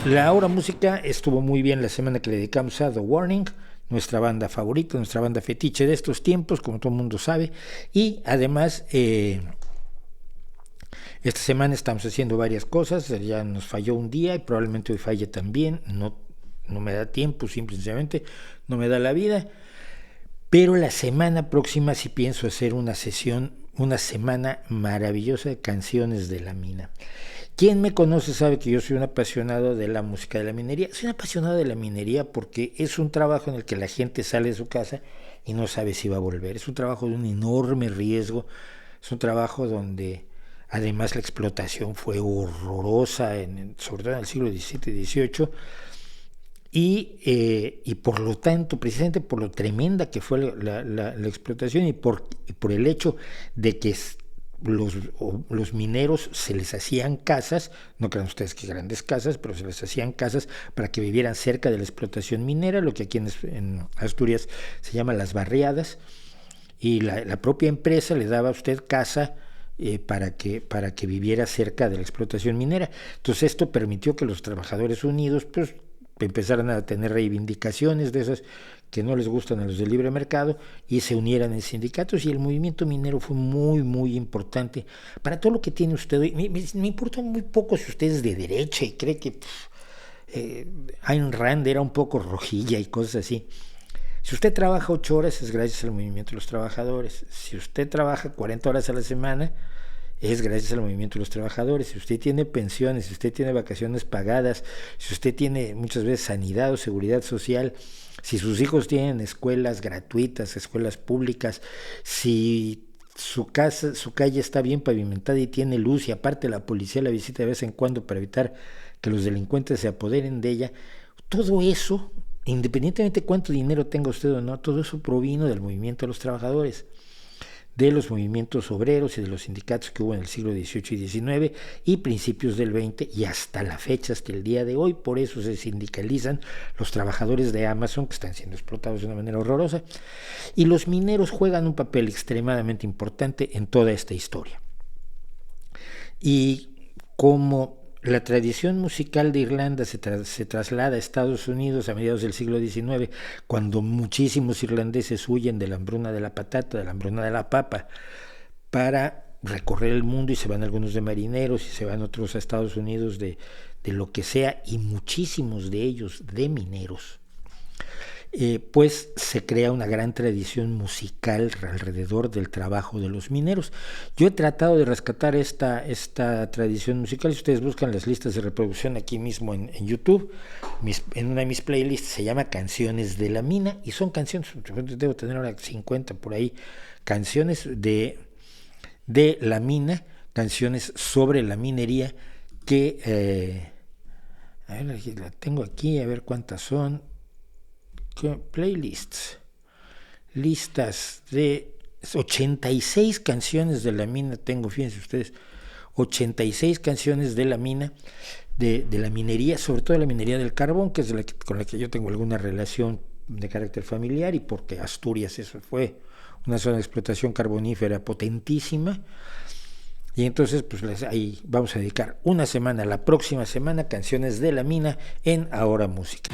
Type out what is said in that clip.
La Hora Música estuvo muy bien la semana que le dedicamos a The Warning, nuestra banda favorita, nuestra banda fetiche de estos tiempos, como todo el mundo sabe, y además esta semana estamos haciendo varias cosas, ya nos falló un día y probablemente hoy falle también, no me da tiempo, simplemente no me da la vida, pero la semana próxima sí pienso hacer una sesión, una semana maravillosa de canciones de la mina. Quien me conoce sabe que yo soy un apasionado de la música de la minería. Soy un apasionado de la minería porque es un trabajo en el que la gente sale de su casa y no sabe si va a volver. Es un trabajo de un enorme riesgo. Es un trabajo donde además la explotación fue horrorosa, sobre todo en el siglo XVII y XVIII. Y por lo tanto, precisamente por lo tremenda que fue la explotación y por el hecho de que los mineros se les hacían casas, no crean ustedes que grandes casas, pero se les hacían casas para que vivieran cerca de la explotación minera, lo que aquí en Asturias se llama las barriadas, y la propia empresa le daba a usted casa para que viviera cerca de la explotación minera. Entonces esto permitió que los trabajadores unidos pues empezaran a tener reivindicaciones de esas que no les gustan a los del libre mercado y se unieran en sindicatos, y el movimiento minero fue muy muy importante para todo lo que tiene usted hoy. Me importa muy poco si usted es de derecha y cree que Ayn Rand era un poco rojilla y cosas así. Si usted trabaja 8 horas es gracias al movimiento de los trabajadores. Si usted trabaja 40 horas a la semana es gracias al movimiento de los trabajadores. Si usted tiene pensiones, si usted tiene vacaciones pagadas, si usted tiene muchas veces sanidad o seguridad social, si sus hijos tienen escuelas gratuitas, escuelas públicas, si su calle está bien pavimentada y tiene luz y aparte la policía la visita de vez en cuando para evitar que los delincuentes se apoderen de ella, todo eso, independientemente de cuánto dinero tenga usted o no, todo eso provino del movimiento de los trabajadores, de los movimientos obreros y de los sindicatos que hubo en el siglo XVIII y XIX y principios del XX y hasta la fecha, hasta el día de hoy. Por eso se sindicalizan los trabajadores de Amazon, que están siendo explotados de una manera horrorosa, y los mineros juegan un papel extremadamente importante en toda esta historia. Y como la tradición musical de Irlanda se traslada a Estados Unidos a mediados del siglo XIX, cuando muchísimos irlandeses huyen de la hambruna de la patata, de la hambruna de la papa, para recorrer el mundo, y se van algunos de marineros y se van otros a Estados Unidos de lo que sea, y muchísimos de ellos de mineros. Pues se crea una gran tradición musical alrededor del trabajo de los mineros. Yo he tratado de rescatar esta tradición musical. Si ustedes buscan las listas de reproducción aquí mismo en YouTube, en una de mis playlists se llama Canciones de la Mina, y son canciones, debo tener ahora 50 por ahí, canciones de la mina, canciones sobre la minería que, a ver, la tengo aquí, a ver cuántas son. Playlists, listas de 86 canciones de la mina tengo, fíjense ustedes, 86 canciones de la mina, de la minería, sobre todo de la minería del carbón, que es con la que yo tengo alguna relación de carácter familiar, y porque Asturias eso fue una zona de explotación carbonífera potentísima. Y entonces pues ahí vamos a dedicar una semana, la próxima semana, canciones de la mina en Ahora Música.